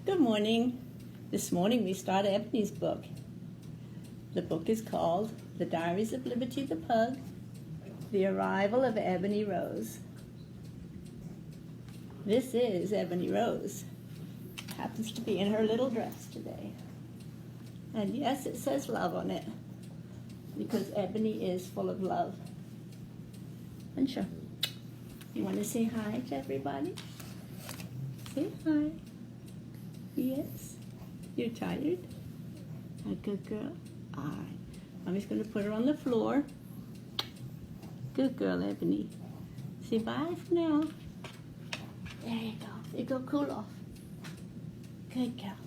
Good morning. This morning we start Ebony's book. The book is called The Diaries of Liberty the Pug, The Arrival of Ebony Rose. This is Ebony Rose. Happens to be in her little dress today. And yes, it says love on it, because Ebony is full of love. And sure, you want to say hi to everybody? Say hi. Yes. You're tired? A good girl? All right. Mommy's going to put her on the floor. Good girl, Ebony. Say bye for now. There you go. There you go, cool off. Good girl.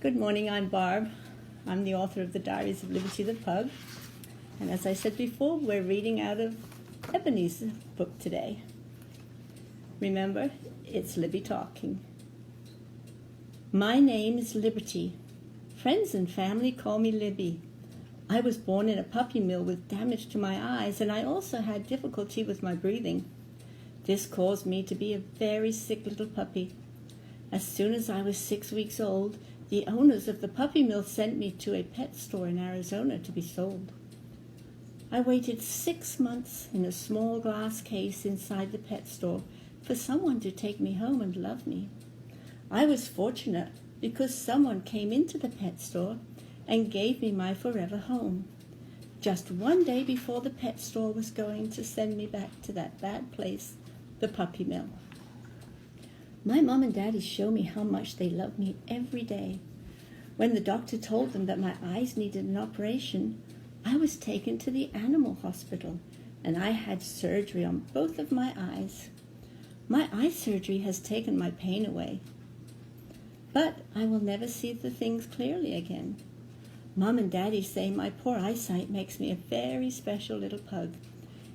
Good morning, I'm Barb. I'm the author of The Diaries of Liberty the Pug. And as I said before, we're reading out of Ebony's book today. Remember, it's Libby talking. My name is Liberty. Friends and family call me Libby. I was born in a puppy mill with damage to my eyes, and I also had difficulty with my breathing. This caused me to be a very sick little puppy. As soon as I was 6 weeks old, the owners of the puppy mill sent me to a pet store in Arizona to be sold. I waited 6 months in a small glass case inside the pet store for someone to take me home and love me. I was fortunate because someone came into the pet store and gave me my forever home. Just one day before the pet store was going to send me back to that bad place, the puppy mill. My mom and daddy show me how much they love me every day. When the doctor told them that my eyes needed an operation, I was taken to the animal hospital and I had surgery on both of my eyes. My eye surgery has taken my pain away. But I will never see the things clearly again. Mom and Daddy say my poor eyesight makes me a very special little pug,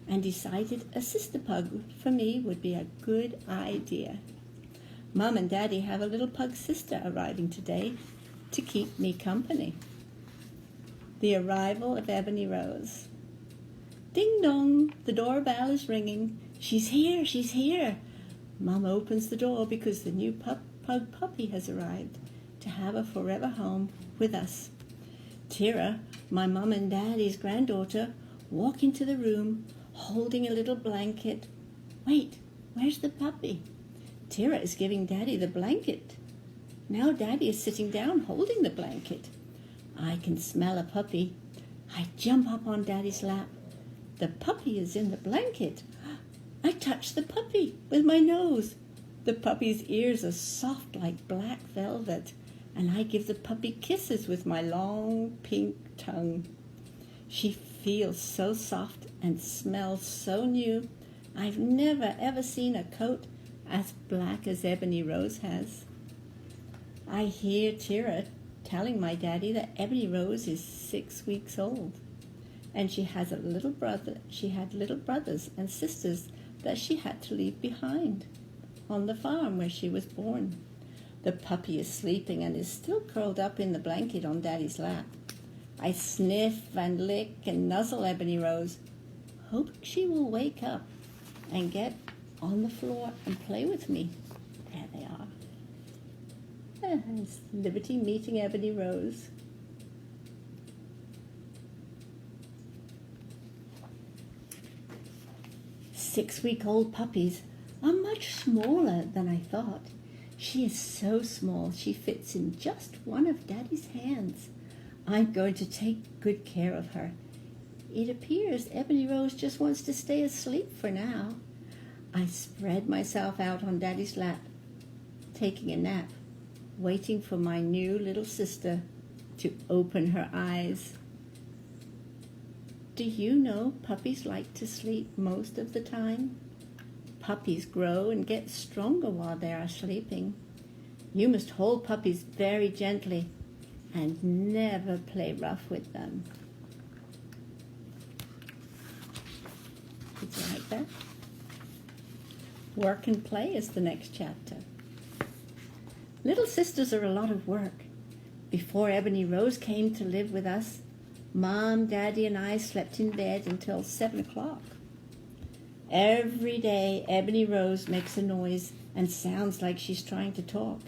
and decided a sister pug for me would be a good idea. Mom and Daddy have a little pug sister arriving today to keep me company. The arrival of Ebony Rose. Ding dong, the doorbell is ringing. She's here, she's here. Mom opens the door because the new pug puppy has arrived to have a forever home with us. Tira, my mom and daddy's granddaughter, walk into the room holding a little blanket. Wait, where's the puppy? Tira is giving daddy the blanket. Now daddy is sitting down holding the blanket. I can smell a puppy. I jump up on daddy's lap. The puppy is in the blanket. I touch the puppy with my nose. The puppy's ears are soft like black velvet, and I give the puppy kisses with my long pink tongue. She feels so soft and smells so new. I've never ever seen a coat as black as Ebony Rose has. I hear Tira telling my daddy that Ebony Rose is 6 weeks old, and she has a little brother. She had little brothers and sisters that she had to leave behind on the farm where she was born. The puppy is sleeping and is still curled up in the blanket on Daddy's lap. I sniff and lick and nuzzle Ebony Rose, hoping she will wake up and get on the floor and play with me. There they are. It's Liberty meeting Ebony Rose. Six-week-old puppies are much smaller than I thought. She is so small, she fits in just one of Daddy's hands. I'm going to take good care of her. It appears Ebony Rose just wants to stay asleep for now. I spread myself out on Daddy's lap, taking a nap, waiting for my new little sister to open her eyes. Do you know puppies like to sleep most of the time? Puppies grow and get stronger while they are sleeping. You must hold puppies very gently and never play rough with them. Did you like that? Work and play is the next chapter. Little sisters are a lot of work. Before Ebony Rose came to live with us, Mom, Daddy, and I slept in bed until 7 o'clock. Every day, Ebony Rose makes a noise and sounds like she's trying to talk.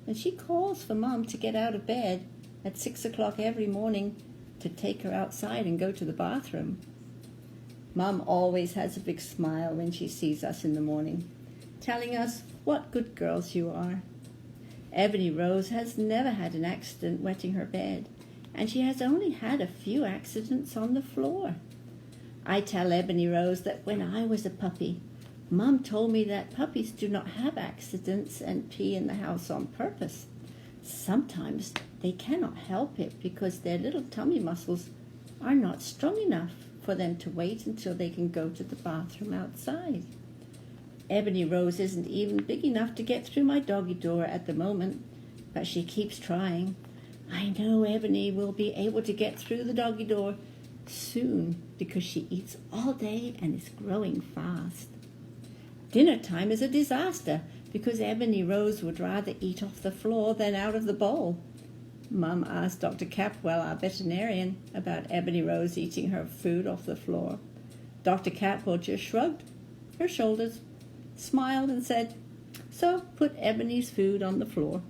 and she calls for Mom to get out of bed at 6 o'clock every morning to take her outside and go to the bathroom. Mom always has a big smile when she sees us in the morning, telling us what good girls you are. Ebony Rose has never had an accident wetting her bed, and she has only had a few accidents on the floor. I tell Ebony Rose that when I was a puppy, Mom told me that puppies do not have accidents and pee in the house on purpose. Sometimes they cannot help it because their little tummy muscles are not strong enough for them to wait until they can go to the bathroom outside. Ebony Rose isn't even big enough to get through my doggy door at the moment, but she keeps trying. I know Ebony will be able to get through the doggy door soon because she eats all day and is growing fast. Dinner time is a disaster because Ebony Rose would rather eat off the floor than out of the bowl. Mum asked Dr. Capwell, our veterinarian, about Ebony Rose eating her food off the floor. Dr. Capwell just shrugged her shoulders, smiled and said, "So put Ebony's food on the floor."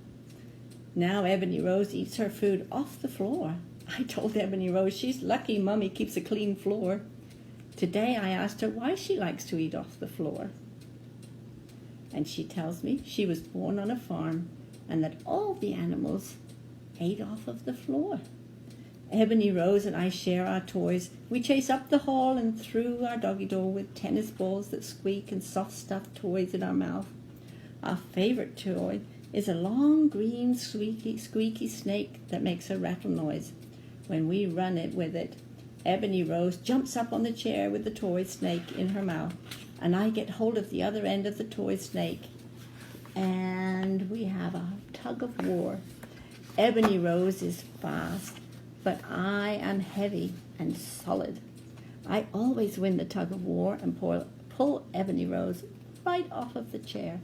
Now Ebony Rose eats her food off the floor. I told Ebony Rose she's lucky Mummy keeps a clean floor. Today I asked her why she likes to eat off the floor. And she tells me she was born on a farm and that all the animals ate off of the floor. Ebony Rose and I share our toys. We chase up the hall and through our doggy door with tennis balls that squeak and soft stuffed toys in our mouth. Our favorite toy is a long green squeaky snake that makes a rattle noise. When we run it with it, Ebony Rose jumps up on the chair with the toy snake in her mouth, and I get hold of the other end of the toy snake, and we have a tug of war. Ebony Rose is fast, but I am heavy and solid. I always win the tug of war and pull Ebony Rose right off of the chair.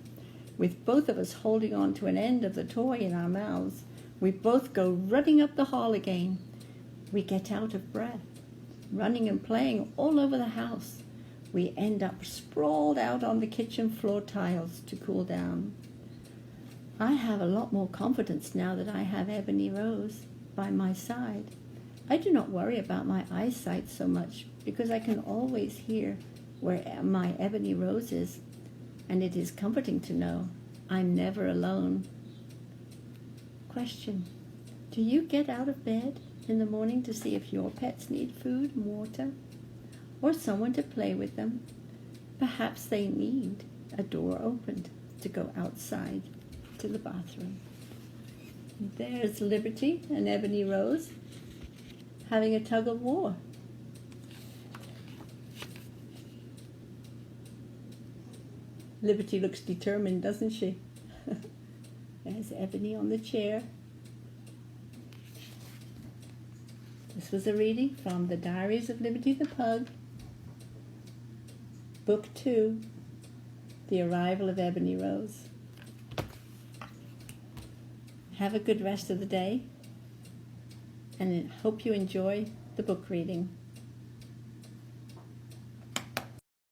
With both of us holding on to an end of the toy in our mouths, we both go running up the hall again. We get out of breath, running and playing all over the house. We end up sprawled out on the kitchen floor tiles to cool down. I have a lot more confidence now that I have Ebony Rose by my side. I do not worry about my eyesight so much because I can always hear where my Ebony Rose is, and it is comforting to know I'm never alone. Question: do you get out of bed in the morning to see if your pets need food and water, or someone to play with them? Perhaps they need a door opened to go outside to the bathroom. There's Liberty and Ebony Rose having a tug of war. Liberty looks determined, doesn't she? There's Ebony on the chair. This was a reading from the Diaries of Liberty the Pug, Book 2, The Arrival of Ebony Rose. Have a good rest of the day, and I hope you enjoy the book reading.